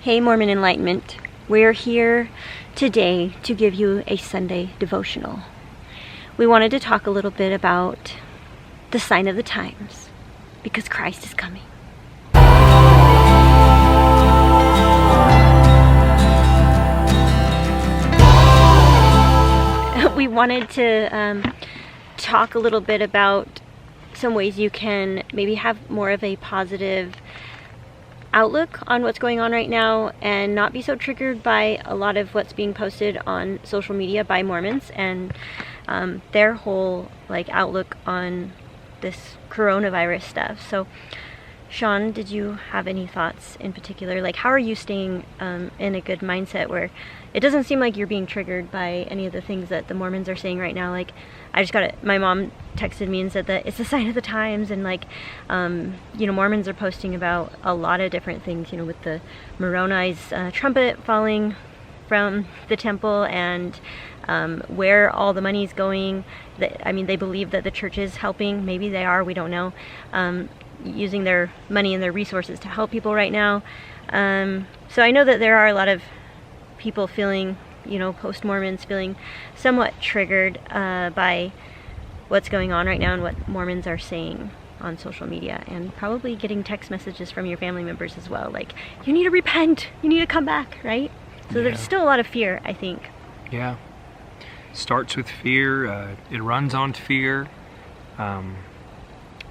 Hey Mormon Enlightenment, we're here today to give you a Sunday devotional. We wanted to talk a little bit about the sign of the times, because Christ is coming. We wanted to talk a little bit about some ways you can maybe have more of a positive outlook on what's going on right now and not be so triggered by a lot of what's being posted on social media by Mormons and their whole outlook on this coronavirus stuff. So Sean, did you have any thoughts in particular? How are you staying in a good mindset where it doesn't seem like you're being triggered by any of the things that the Mormons are saying right now? I just got it. My mom texted me and said that it's a sign of the times, and Mormons are posting about a lot of different things, with the Moroni's trumpet falling from the temple and where all the money's going. They believe that the church is helping. Maybe they are, we don't know. Using their money and their resources to help people right now. So I know that there are a lot of people feeling, post-Mormons feeling somewhat triggered by what's going on right now and what Mormons are saying on social media, and probably getting text messages from your family members as well, you need to repent, you need to come back, right? So there's still a lot of fear, I think. Yeah. Starts with fear, it runs on fear.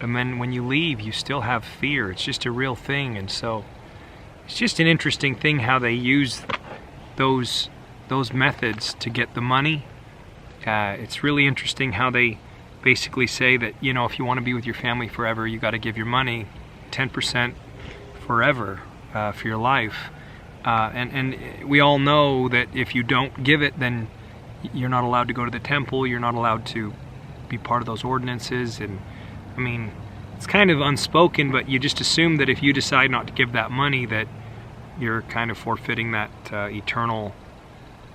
And then when you leave, you still have fear. It's just a real thing. And so it's just an interesting thing how they use those methods to get the money. It's really interesting how they basically say that, if you want to be with your family forever, you got to give your money 10% forever for your life. And we all know that if you don't give it, then you're not allowed to go to the temple. You're not allowed to be part of those ordinances. And it's kind of unspoken, but you just assume that if you decide not to give that money, that you're kind of forfeiting that eternal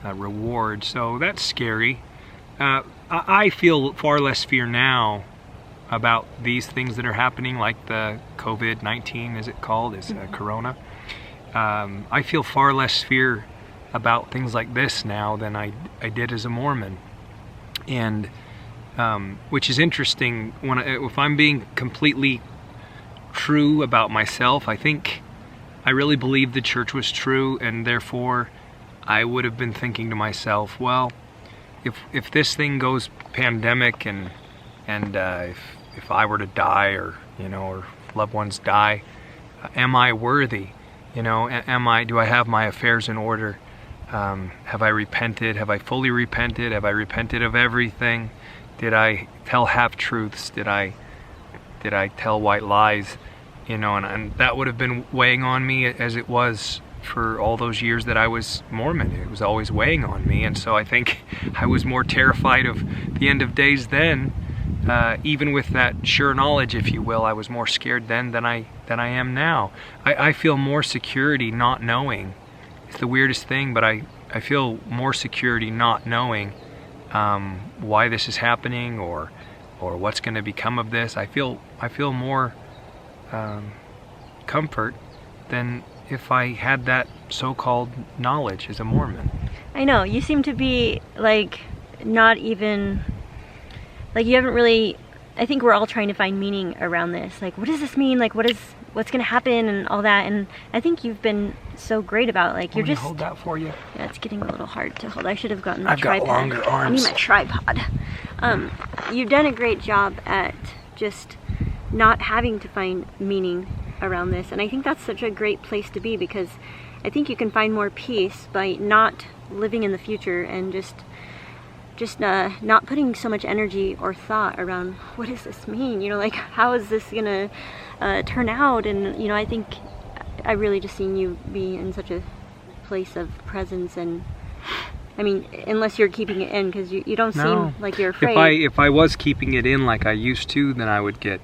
reward. So that's scary. I feel far less fear now about these things that are happening, like the COVID-19, as it called, is corona. I feel far less fear about things like this now than I did as a Mormon. And which is interesting. If I'm being completely true about myself, I think I really believe the church was true, and therefore I would have been thinking to myself, well, if this thing goes pandemic and if I were to die or loved ones die, am I worthy? Do I have my affairs in order? Have I repented? Have I fully repented? Have I repented of everything? Did I tell half-truths? Did I tell white lies? And that would have been weighing on me as it was for all those years that I was Mormon. It was always weighing on me. And so I think I was more terrified of the end of days then. Even with that sure knowledge, if you will, I was more scared then than I am now. I feel more security not knowing. It's the weirdest thing, but I feel more security not knowing why this is happening or what's going to become of this. I feel more comfort than if I had that so-called knowledge as a Mormon. I know, you seem to be not even you haven't really. I think we're all trying to find meaning around this. What does this mean? What's going to happen and all that? And I think you've been so great about you're just. Hold that for you. Yeah, it's getting a little hard to hold. I should have gotten my I've tripod. got longer arms. I need my tripod. You've done a great job at just not having to find meaning around this, and I think that's such a great place to be, because I think you can find more peace by not living in the future and just not putting so much energy or thought around what does this mean, how is this gonna turn out. And I think I really just seen you be in such a place of presence. And unless you're keeping it in, because you don't seem like you're afraid. If I was keeping it in like I used to, then I would get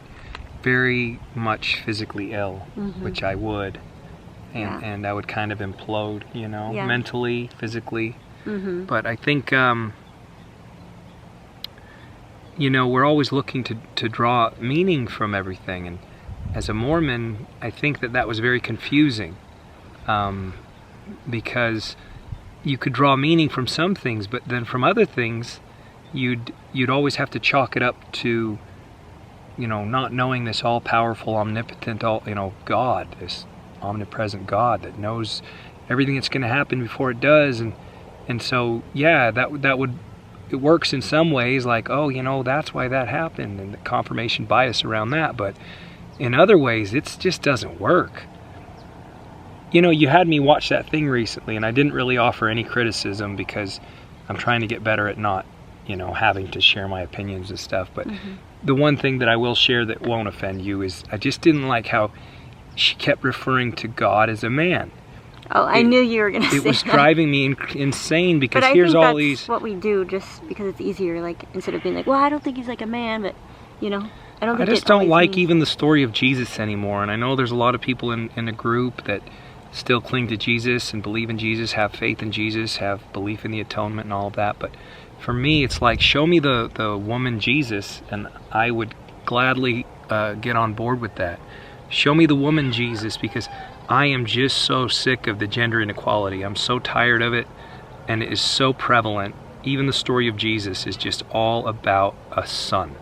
very much physically ill, which I would, and I would kind of implode, mentally, physically. But I think we're always looking to draw meaning from everything, and as a Mormon, I think that was very confusing. because you could draw meaning from some things, but then from other things, you'd always have to chalk it up to, you know, not knowing this all-powerful, omnipotent, God, this omnipresent God that knows everything that's going to happen before it does, and so yeah, it works in some ways, like, oh, you know, that's why that happened, and the confirmation bias around that, but in other ways, it just doesn't work. You know, you had me watch that thing recently, and I didn't really offer any criticism because I'm trying to get better at not, you know, having to share my opinions and stuff. But the one thing that I will share that won't offend you is I just didn't like how she kept referring to God as a man. Oh, I knew you were going to say that. It was driving me insane because but here's all these... But I think that's what we do just because it's easier, like, instead of being like, well, I don't think he's like a man, but, you know, I just don't like even the story of Jesus anymore. And I know there's a lot of people in a group that still cling to Jesus and believe in Jesus, have faith in Jesus, have belief in the atonement and all of that. But for me, it's like, show me the woman Jesus, and I would gladly get on board with that. Show me the woman Jesus, because I am just so sick of the gender inequality. I'm so tired of it, and it is so prevalent. Even the story of Jesus is just all about a son.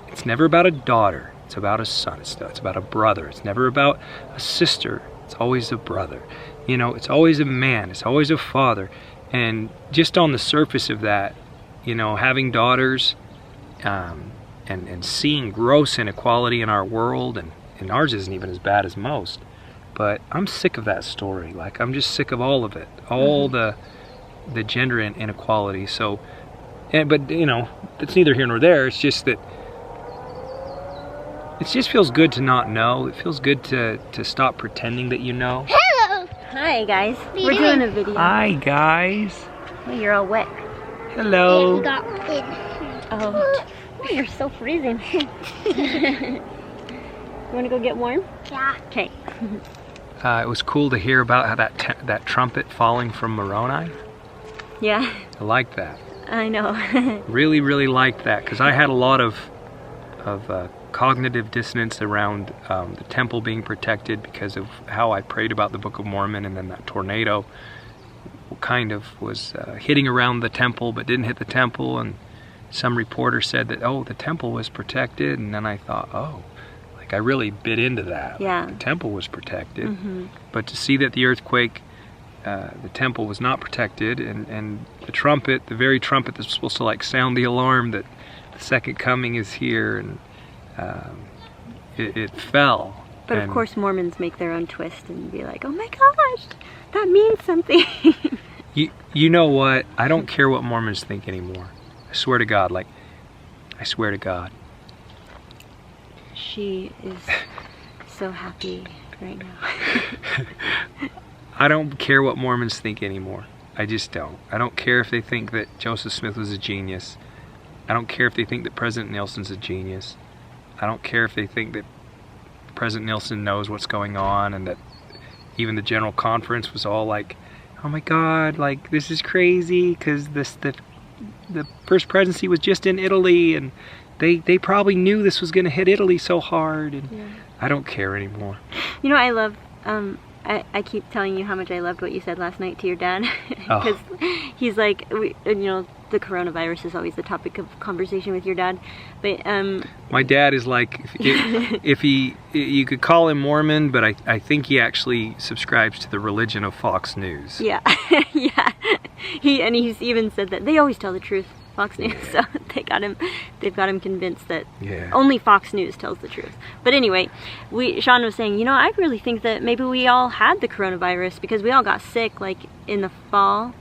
It's never about a daughter. It's about a son. It's about a brother. It's never about a sister. It's always a brother. You know, it's always a man. It's always a father. And just on the surface of that, you know, having daughters and seeing gross inequality in our world, and ours isn't even as bad as most. But I'm sick of that story. Like, I'm just sick of all of it. All the gender inequality. So, but, you know, it's neither here nor there. It's just that it just feels good to not know. It feels good to stop pretending that you know. Hello! Hi, guys. We're doing a video. Hi, guys. Oh, you're all wet. Hello. Yeah, he got it. Oh, you're so freezing. You want to go get warm? Yeah. Okay. It was cool to hear about how that trumpet falling from Moroni. Yeah. I like that. I know. Really, really liked that, because I had a lot of cognitive dissonance around the temple being protected because of how I prayed about the Book of Mormon, and then that tornado kind of was hitting around the temple but didn't hit the temple, and some reporter said that, oh, the temple was protected, and then I thought, oh, like, I really bit into that. Yeah. Like, the temple was protected, but to see that the earthquake, the temple was not protected, and the trumpet, the very trumpet that's supposed to like sound the alarm that the second coming is here, and it fell. But of course Mormons make their own twist and be like, oh my gosh, that means something. You know what? I don't care what Mormons think anymore. I swear to God, like, I swear to God. She is so happy right now. I don't care what Mormons think anymore. I just don't. I don't care if they think that Joseph Smith was a genius. I don't care if they think that President Nelson's a genius. I don't care if they think that President Nelson knows what's going on, and that even the General Conference was all like, oh my God, like, this is crazy, because the first presidency was just in Italy, and they probably knew this was going to hit Italy so hard, and yeah. I don't care anymore. You know, I love, I keep telling you how much I loved what you said last night to your dad, because he's like, you know, the coronavirus is always the topic of conversation with your dad, but my dad is like, if you could call him Mormon, but I think he actually subscribes to the religion of Fox News. Yeah. Yeah, he's even said that they always tell the truth, Fox News. So they've got him convinced that only Fox News tells the truth. But anyway, Sean was saying, you know, I really think that maybe we all had the coronavirus because we all got sick like in the fall.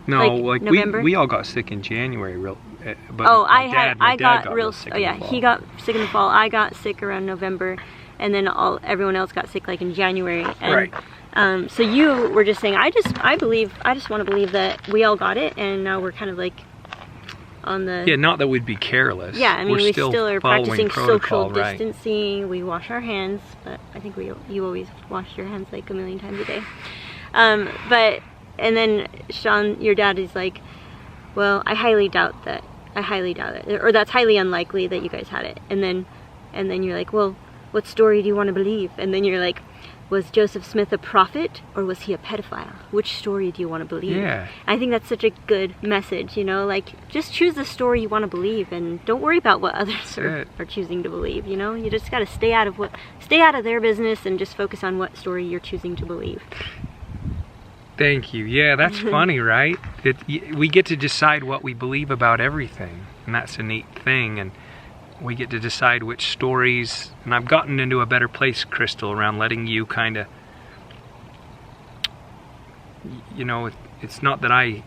No, like November? we all got sick in January, but I got real sick. Oh yeah, he got sick in the fall. I got sick around November, and then everyone else got sick like in January. And, right. So you were just saying, I just want to believe that we all got it, and now we're kind of like on the... Yeah, not that we'd be careless. Yeah, I mean, we still are practicing social right. distancing. We wash our hands, but I think you always wash your hands like a million times a day. And then Sean, your dad, is like, well, I highly doubt it, or that's highly unlikely that you guys had it. And then you're like, well, what story do you want to believe? And then you're like, was Joseph Smith a prophet or was he a pedophile? Which story do you want to believe? Yeah. I think that's such a good message, you know, like just choose the story you want to believe and don't worry about what others are choosing to believe, you know? You just got to stay out of their business and just focus on what story you're choosing to believe. Thank you. Yeah, that's funny, right? We get to decide what we believe about everything, and that's a neat thing. And we get to decide which stories, and I've gotten into a better place, Crystal, around letting you kind of, you know, it's not that I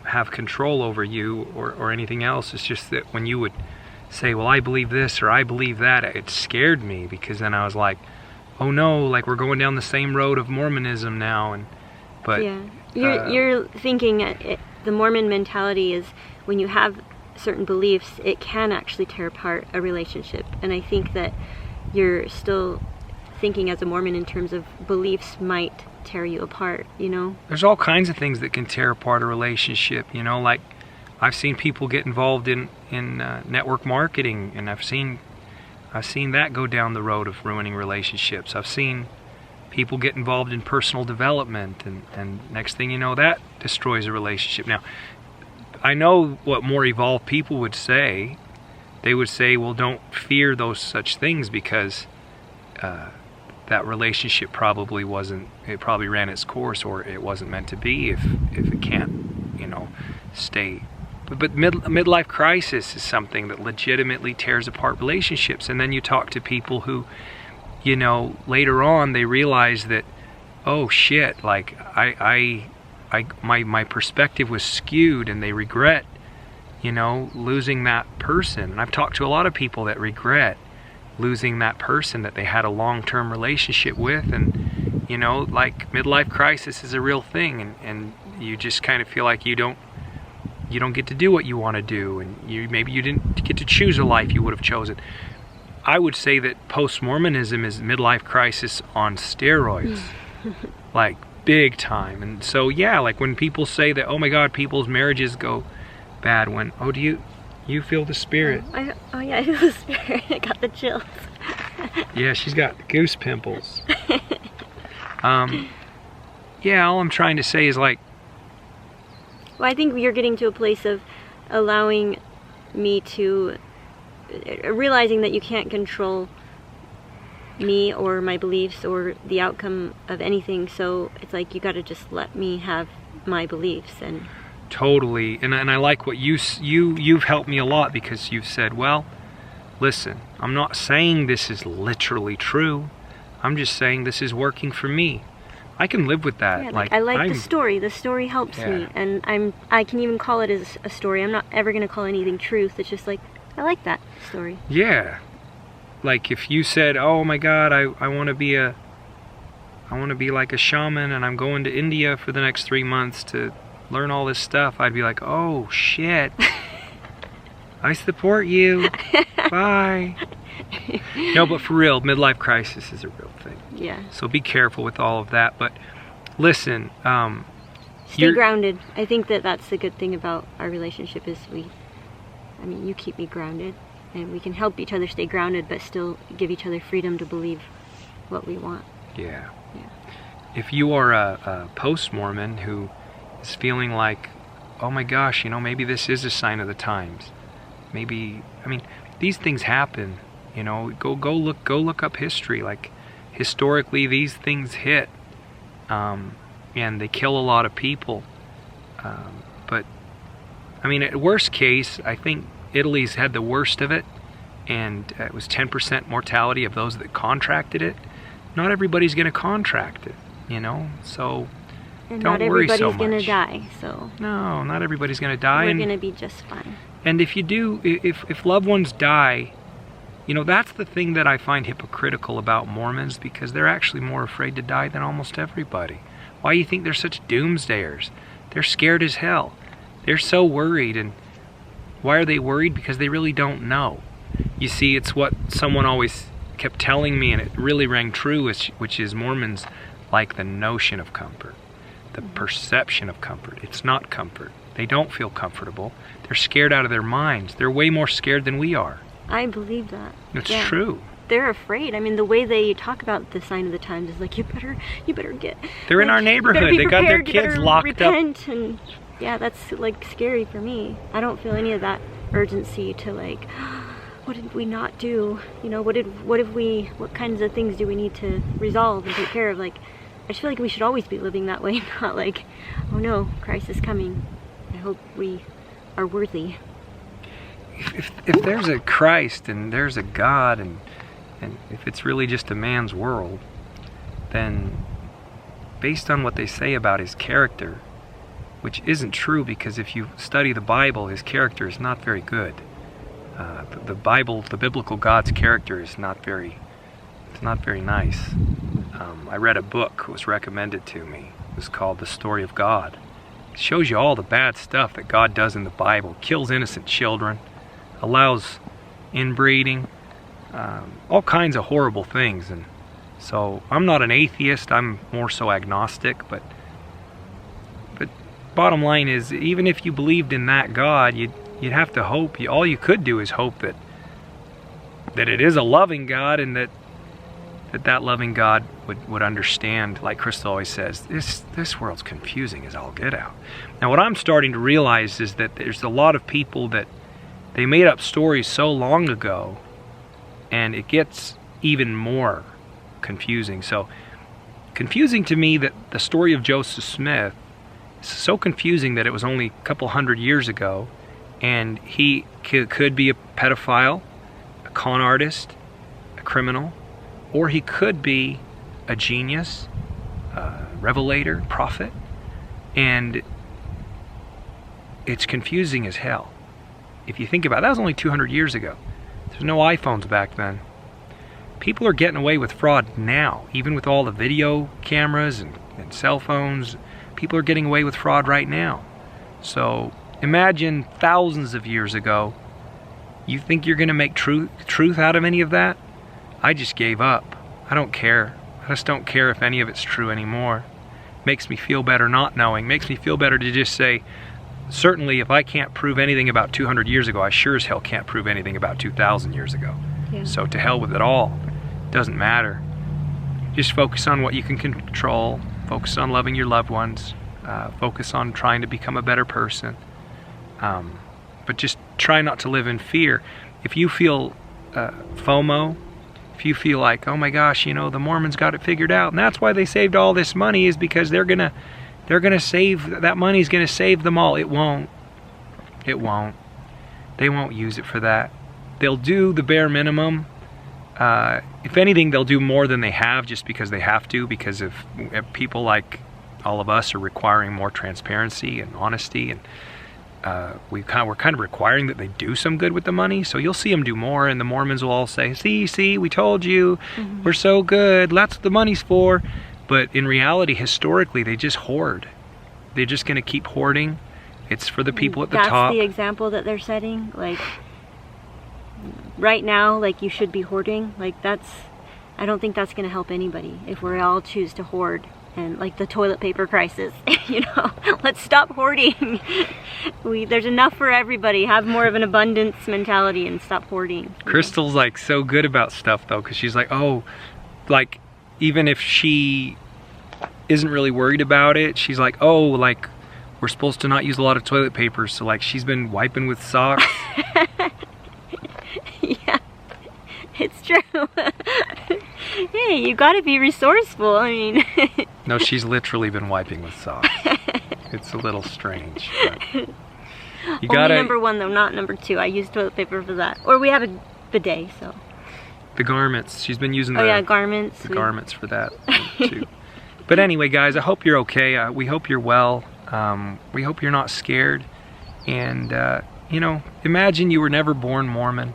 have control over you or anything else. It's just that when you would say, well, I believe this or I believe that, it scared me, because then I was like, oh no, like we're going down the same road of Mormonism now. But yeah, you're thinking the Mormon mentality is when you have certain beliefs, it can actually tear apart a relationship. And I think that you're still thinking as a Mormon in terms of beliefs might tear you apart, you know? There's all kinds of things that can tear apart a relationship, you know, like I've seen people get involved in network marketing, and I've seen that go down the road of ruining relationships. I've seen people get involved in personal development, and next thing you know, that destroys a relationship. Now, I know what more evolved people would say. They would say, well, don't fear those such things, because that relationship probably ran its course, or it wasn't meant to be if it can't, you know, stay. But midlife crisis is something that legitimately tears apart relationships. And then you talk to people who, you know, later on they realize that, oh shit, like my perspective was skewed, and they regret, you know, losing that person. And I've talked to a lot of people that regret losing that person that they had a long-term relationship with. And, you know, like midlife crisis is a real thing, and you just kind of feel like you don't get to do what you want to do, and maybe you didn't get to choose a life you would have chosen. I would say that post-Mormonism is midlife crisis on steroids, like big time. And so, yeah, like when people say that, oh my God, people's marriages go bad, when, oh, do you feel the spirit? Oh yeah, I feel the spirit. I got the chills. Yeah, she's got goose pimples. Yeah, all I'm trying to say is like, well, I think you're getting to a place of allowing me to, realizing that you can't control me or my beliefs or the outcome of anything, so it's like you got to just let me have my beliefs. And totally. And I like what you've helped me a lot, because you've said, well, listen, I'm not saying this is literally true, I'm just saying this is working for me. I can live with that. Yeah, like I like the story. The story helps me, and I can even call it as a story. I'm not ever going to call anything truth. It's just like, I like that story. Yeah. Like if you said, oh my God, I want to be like a shaman, and I'm going to India for the next 3 months to learn all this stuff, I'd be like, oh shit. I support you. Bye. No, but for real, midlife crisis is a real thing. Yeah. So be careful with all of that. But listen, stay grounded. I think that's the good thing about our relationship is you keep me grounded, and we can help each other stay grounded, but still give each other freedom to believe what we want. Yeah. If you are a post-Mormon who is feeling like, oh my gosh, you know, maybe this is a sign of the times. Maybe, these things happen. You know, go look up history. Like, historically, these things hit, and they kill a lot of people. But at worst case, I think Italy's had the worst of it, and it was 10% mortality of those that contracted it. Not everybody's going to contract it, you know. So and don't worry so much. Not everybody's going to die. So no, not everybody's going to die. We're going to be just fine. And if you do, if loved ones die, you know, that's the thing that I find hypocritical about Mormons, because they're actually more afraid to die than almost everybody. Why do you think they're such doomsdayers? They're scared as hell. They're so worried. And why are they worried? Because they really don't know. You see, it's what someone always kept telling me, and it really rang true, which is Mormons like the notion of comfort, the perception of comfort. It's not comfort. They don't feel comfortable. They're scared out of their minds. They're way more scared than we are. I believe that. It's true. they're afraid. I mean, the way they talk about the sign of the times is like, you better get. They're in our neighborhood. They got their kids locked repent, and yeah, that's like scary for me. I don't feel any of that urgency to like, what did we not do? You know, what kinds of things do we need to resolve and take care of? Like, I just feel like we should always be living that way, not like, oh no, Christ is coming. I hope we are worthy. If there's a Christ and there's a God, and if it's really just a man's world, then based on what they say about his character, which isn't true, because if you study the Bible, his character is not very good. The biblical God's character is not very nice. I read a book, it was recommended to me. It was called The Story of God. It shows you all the bad stuff that God does in the Bible. Kills innocent children, allows inbreeding, all kinds of horrible things. And so I'm not an atheist, I'm more so agnostic, but bottom line is, even if you believed in that God, you'd have to hope, all you could do is hope that it is a loving God, and that loving God would understand, like Crystal always says, this world's confusing as all get out. Now what I'm starting to realize is that there's a lot of people that they made up stories so long ago, and it gets even more confusing. So confusing to me that the story of Joseph Smith is so confusing that it was only a couple hundred years ago, and he could be a pedophile, a con artist, a criminal, or he could be a genius, a revelator, prophet, and it's confusing as hell. If you think about it, that was only 200 years ago. There's no iPhones back then. People are getting away with fraud now, even with all the video cameras and cell phones. People are getting away with fraud right now. So imagine thousands of years ago. You think you're going to make truth out of any of that? I just gave up. I don't care. I just don't care if any of it's true anymore. Makes me feel better not knowing. Makes me feel better to just say, certainly if I can't prove anything about 200 years ago, I sure as hell can't prove anything about 2,000 years ago. Yeah. So to hell with it all. Doesn't matter. Just focus on what you can control. Focus on loving your loved ones. Focus on trying to become a better person. But just try not to live in fear. If you feel FOMO, if you feel like, oh my gosh, you know, the Mormons got it figured out, and that's why they saved all this money, is because they're gonna save, that money's gonna save them all. It won't. It won't. They won't use it for that. They'll do the bare minimum. If anything, they'll do more than they have, just because they have to, because if people like all of us are requiring more transparency and honesty, and we're kind of requiring that they do some good with the money. So you'll see them do more, and the Mormons will all say, see, we told you, we're so good, that's what the money's for. But in reality, historically, they just hoard. They're just going to keep hoarding. It's for the people at the top. That's the example that they're setting. Like, right now, like, you should be hoarding. Like, I don't think that's going to help anybody if we all choose to hoard. And like the toilet paper crisis, you know, let's stop hoarding. There's enough for everybody. Have more of an abundance mentality and stop hoarding. Crystal's like so good about stuff though, because she's like, oh, like even if she isn't really worried about it, she's like, oh, like we're supposed to not use a lot of toilet paper, so like she's been wiping with socks. Yeah, it's true. Hey, you gotta be resourceful. I mean. No, she's literally been wiping with socks. It's a little strange. But you gotta. Only number one though, not number two. I use toilet paper for that. Or we have a bidet, so. The garments. She's been using garments. The garments for that too. But anyway, guys, I hope you're okay. We hope you're well. We hope you're not scared. And you know, imagine you were never born Mormon.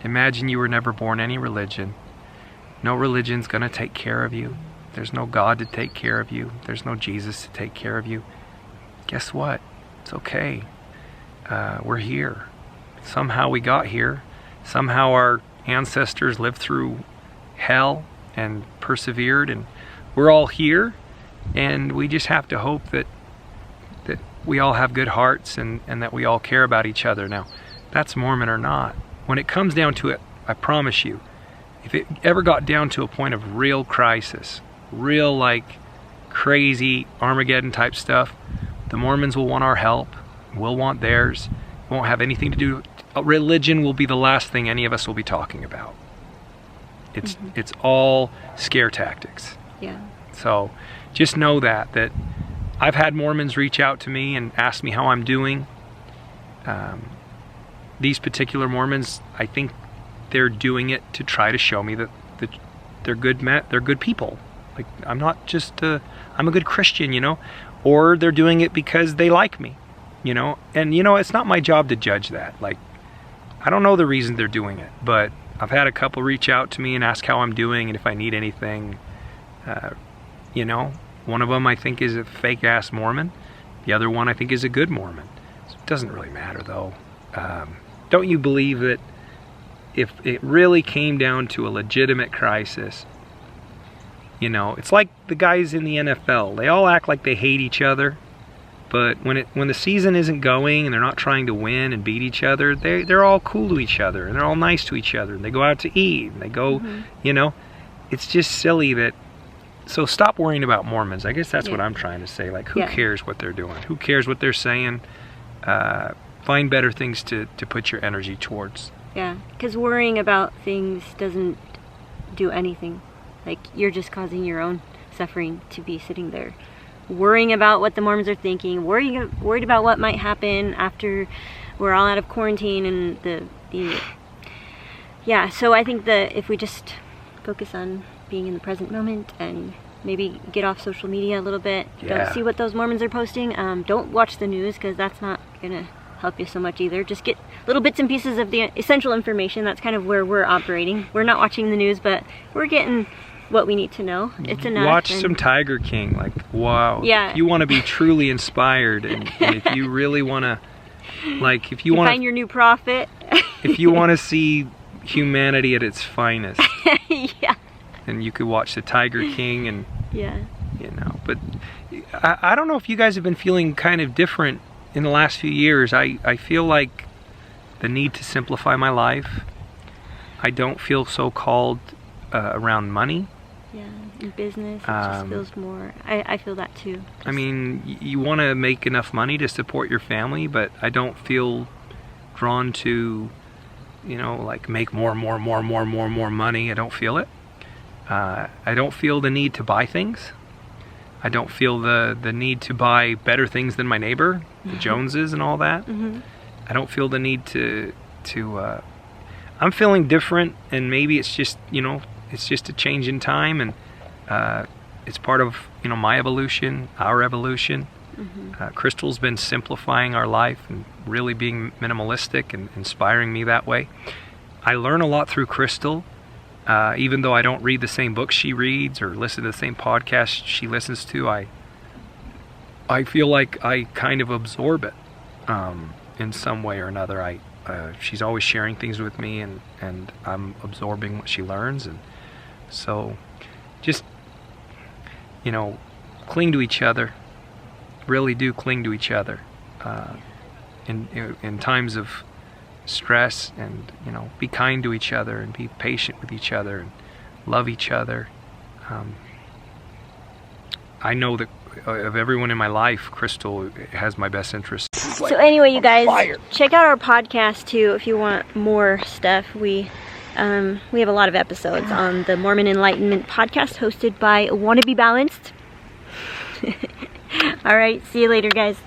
Imagine you were never born any religion. No religion's gonna take care of you. There's no God to take care of you. There's no Jesus to take care of you. Guess what? It's okay. We're here. Somehow we got here. Somehow our ancestors lived through hell and persevered, and we're all here. And we just have to hope that we all have good hearts, and that we all care about each other. Now, that's Mormon or not. When it comes down to it, I promise you, if it ever got down to a point of real crisis, real like crazy Armageddon type stuff, the Mormons will want our help. We'll want theirs. It won't have anything to do. Religion will be the last thing any of us will be talking about. It's all scare tactics. Yeah. So just know that I've had Mormons reach out to me and ask me how I'm doing. These particular Mormons, I think they're doing it to try to show me that they're good people. Like, I'm not just I'm a good Christian, you know, or they're doing it because they like me, you know. And you know, it's not my job to judge that. Like, I don't know the reason they're doing it, but I've had a couple reach out to me and ask how I'm doing and if I need anything. You know, one of them I think is a fake ass Mormon. The other one I think is a good Mormon. So it doesn't really matter though. Don't you believe that if it really came down to a legitimate crisis, you know, it's like the guys in the NFL. They all act like they hate each other, but when the season isn't going and they're not trying to win and beat each other, they're all cool to each other and they're all nice to each other and they go out to eat and they go, you know, it's just silly that. So stop worrying about Mormons. I guess that's what I'm trying to say. Like, who cares what they're doing? Who cares what they're saying? Find better things to put your energy towards. Yeah, because worrying about things doesn't do anything. Like, you're just causing your own suffering to be sitting there worrying about what the Mormons are thinking, worried about what might happen after we're all out of quarantine and the yeah. So I think that if we just focus on being in the present moment and maybe get off social media a little bit, don't see what those Mormons are posting, don't watch the news because that's not gonna help you so much either. Just get little bits and pieces of the essential information. That's kind of where we're operating. We're not watching the news, but we're getting what we need to know. It's enough. Watch some Tiger King. Like, wow. Yeah. If you want to be truly inspired and if you really want to, like, if you want to find your new prophet. If you want to see humanity at its finest. Yeah. And you could watch the Tiger King and you know, but I don't know if you guys have been feeling kind of different in the last few years. I feel like the need to simplify my life. I don't feel so called around money. Yeah, in business it just feels more, I feel that too. I mean, you want to make enough money to support your family, but I don't feel drawn to, you know, like make more money. I don't feel it. I don't feel the need to buy things. I don't feel the need to buy better things than my neighbor, the Joneses and all that. I don't feel the need to I'm feeling different, and maybe it's just, you know, it's just a change in time, and it's part of, you know, my evolution, our evolution. Crystal's been simplifying our life and really being minimalistic and inspiring me that way. I learn a lot through Crystal. Even though I don't read the same books she reads or listen to the same podcasts she listens to, I feel like I kind of absorb it in some way or another. She's always sharing things with me, and I'm absorbing what she learns. And so just, you know, cling to each other. Really do cling to each other in times of stress, and, you know, be kind to each other and be patient with each other and love each other. I know that of everyone in my life, Crystal has my best interest. So anyway, you guys, check out our podcast too if you want more stuff. We have a lot of episodes on the Mormon Enlightenment podcast hosted by Wannabe Balanced. All right, see you later, guys.